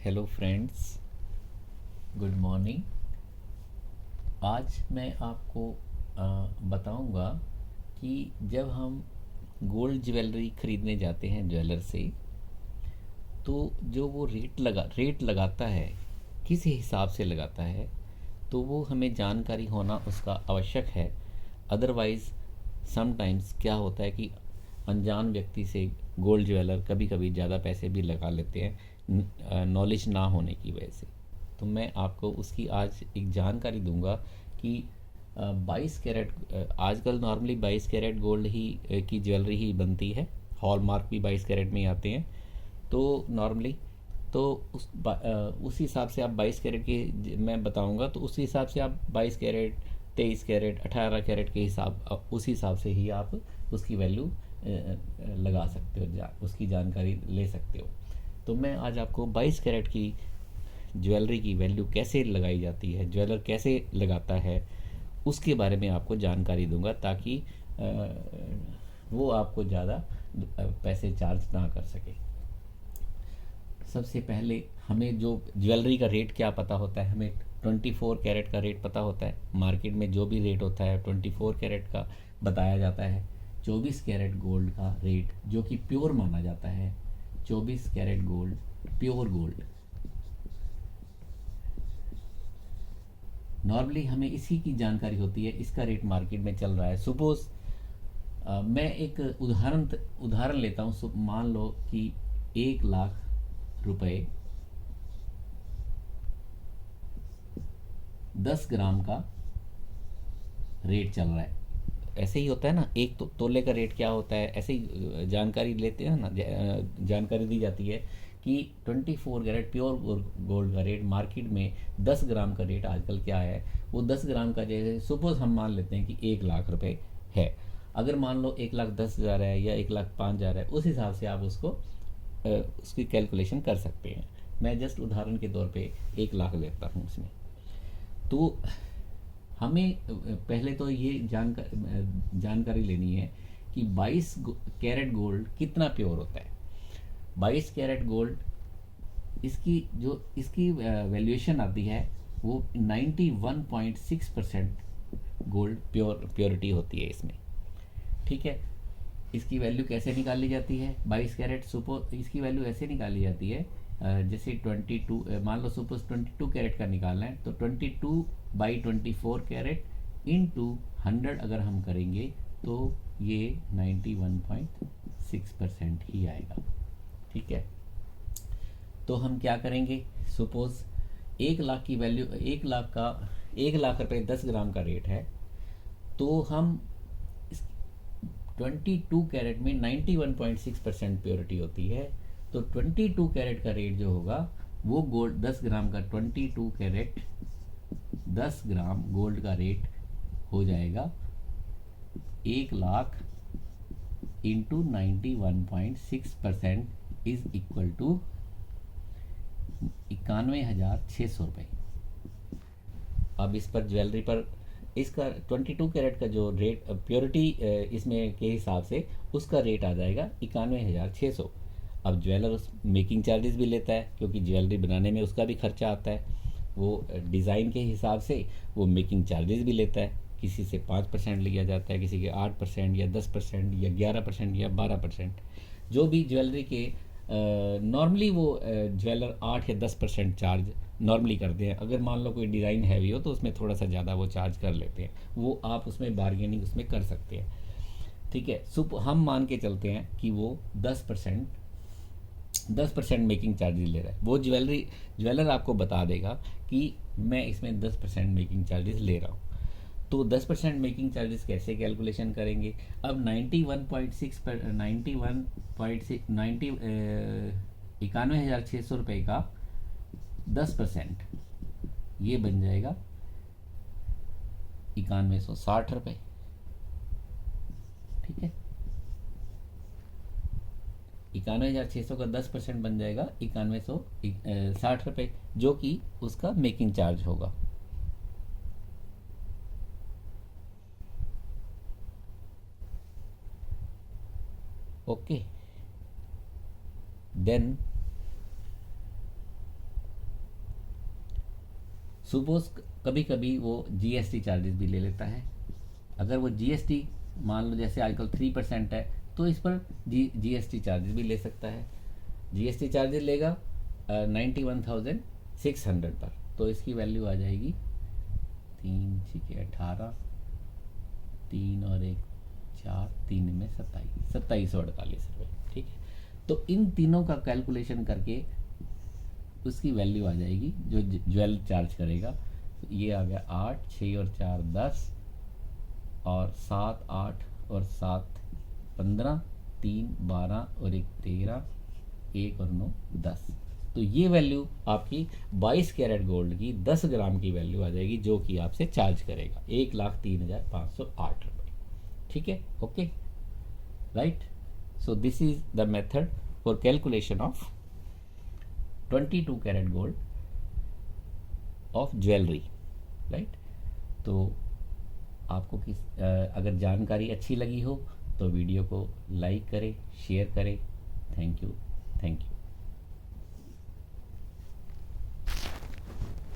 Hello friends, good morning. आज मैं आपको बताऊंगा कि जब हम गोल्ड ज्वेलरी ख़रीदने जाते हैं ज्वेलर से, तो जो वो रेट लगाता है, किस हिसाब से लगाता है, तो वो हमें जानकारी होना उसका आवश्यक है। अदरवाइज़ समटाइम्स क्या होता है कि अनजान व्यक्ति से गोल्ड ज्वेलर कभी कभी ज़्यादा पैसे भी लगा लेते हैं, नॉलेज ना होने की वजह से। तो मैं आपको उसकी आज एक जानकारी दूंगा कि 22 कैरेट, आजकल नॉर्मली 22 कैरेट गोल्ड ही की ज्वेलरी ही बनती है। हॉलमार्क भी 22 कैरेट में ही आते हैं। तो नॉर्मली तो उस हिसाब से आप 22 कैरेट की मैं बताऊंगा, तो उस हिसाब से आप 22 कैरेट, 23 कैरेट, 18 कैरेट के उस हिसाब से ही आप उसकी वैल्यू लगा सकते हो, उसकी जानकारी ले सकते हो। तो मैं आज आपको 22 कैरेट की ज्वेलरी की वैल्यू कैसे लगाई जाती है, ज्वेलर कैसे लगाता है, उसके बारे में आपको जानकारी दूंगा, ताकि वो आपको ज़्यादा पैसे चार्ज ना कर सके। सबसे पहले हमें जो ज्वेलरी का रेट क्या पता होता है, हमें 24 कैरेट का रेट पता होता है। मार्केट में जो भी रेट होता है 24 कैरेट का बताया जाता है। 24 कैरेट गोल्ड का रेट जो कि प्योर माना जाता है, 24 carat gold, pure gold, normally हमें इसी की जानकारी होती है। इसका रेट मार्केट में चल रहा है। सपोज मैं एक उदाहरण लेता हूँ। मान लो कि 1 लाख रुपए 10 ग्राम का रेट चल रहा है। ऐसे ही होता है ना, एक तोले का रेट क्या होता है, ऐसे ही जानकारी लेते हैं ना, जानकारी दी जाती है कि 24 कैरेट प्योर गोल्ड का रेट मार्केट में 10 ग्राम का रेट आजकल क्या है। वो 10 ग्राम का जैसे सपोज हम मान लेते हैं कि 1 लाख रुपए है। अगर मान लो 1,10,000 है या 1,05,000 है, उस हिसाब से आप उसकी कैलकुलेशन कर सकते हैं। मैं जस्ट उदाहरण के तौर पे 1 लाख लेता हूँ उसमें। तो हमें पहले तो ये जानकारी लेनी है कि 22 कैरेट गोल्ड कितना प्योर होता है। 22 कैरेट गोल्ड, इसकी वैल्यूएशन आती है, वो 91.6% गोल्ड प्योरिटी होती है इसमें। ठीक है। इसकी वैल्यू कैसे निकाली जाती है? 22 कैरेट सुपर इसकी वैल्यू ऐसे निकाली जाती है, जैसे 22, मान लो सपोज 22 कैरेट का निकालना है, तो 22/24 कैरेट इंटू 100 अगर हम करेंगे तो ये 91.6% ही आएगा। ठीक है। तो हम क्या करेंगे, सपोज 1 लाख की वैल्यू, 1 लाख रुपए 10 ग्राम का रेट है, तो हम 22 कैरेट में 91.6% प्योरिटी होती है। तो 22 कैरेट का रेट जो होगा, वो गोल्ड 10 ग्राम का 22 कैरेट 10 ग्राम गोल्ड का रेट हो जाएगा 1 lakh into 91.6% is equal to 91,600 रुपये। अब इस पर ज्वेलरी पर इसका 22 कैरेट का जो रेट प्योरिटी इसमें के हिसाब से उसका रेट आ जाएगा 91,600। अब ज्वेलर उस मेकिंग चार्जेस भी लेता है, क्योंकि ज्वेलरी बनाने में उसका भी खर्चा आता है। वो डिज़ाइन के हिसाब से वो मेकिंग चार्जेस भी लेता है। किसी से 5% लिया जाता है, किसी के 8% या 10% या 11% या 12%। जो भी ज्वेलरी के नॉर्मली वो ज्वेलर 8 या 10% चार्ज नॉर्मली करते हैं। अगर मान लो कोई डिज़ाइन हैवी हो तो उसमें थोड़ा सा ज़्यादा वो चार्ज कर लेते हैं। वो आप उसमें बार्गेनिंग उसमें कर सकते हैं। ठीक है। हम मान के चलते हैं कि वो 10% मेकिंग चार्जेस ले रहा है। वो ज्वेलर आपको बता देगा कि मैं इसमें 10% मेकिंग चार्जेस ले रहा हूँ। तो 10% मेकिंग चार्जेस कैसे कैलकुलेशन करेंगे? अब 91.6 पर 91,600 रुपये का 10% ये बन जाएगा 9160 रुपये। ठीक है। 91,600 का 10% बन जाएगा 9160 रुपये, जो कि उसका मेकिंग चार्ज होगा। ओके। देन सपोज कभी कभी वो जीएसटी चार्जेस भी ले लेता है। अगर वो जीएसटी मान लो जैसे आजकल 3% है, तो इस पर जीएसटी चार्जेस भी ले सकता है। जीएसटी चार्जेस लेगा 91,600 पर, तो इसकी वैल्यू आ जाएगी 3×6=18, 3 और 1 4, 3 में 2748 रुपये। ठीक है, तो इन तीनों का कैलकुलेशन करके उसकी वैल्यू आ जाएगी जो ज्वेल चार्ज करेगा। तो ये आ गया 8, 6 और 4 10, और 7 8 और 7 15, 3 12 और 1 13, 1 और 9 10। तो ये वैल्यू आपकी 22 कैरेट गोल्ड की 10 ग्राम की वैल्यू आ जाएगी, जो कि आपसे चार्ज करेगा 1,03,508 रुपये। ठीक है, okay, right. So this is the method for calculation of 22 carat gold of jewellery, right. तो आपको अगर जानकारी अच्छी लगी हो तो वीडियो को लाइक करें, शेयर करें। Thank you, thank you.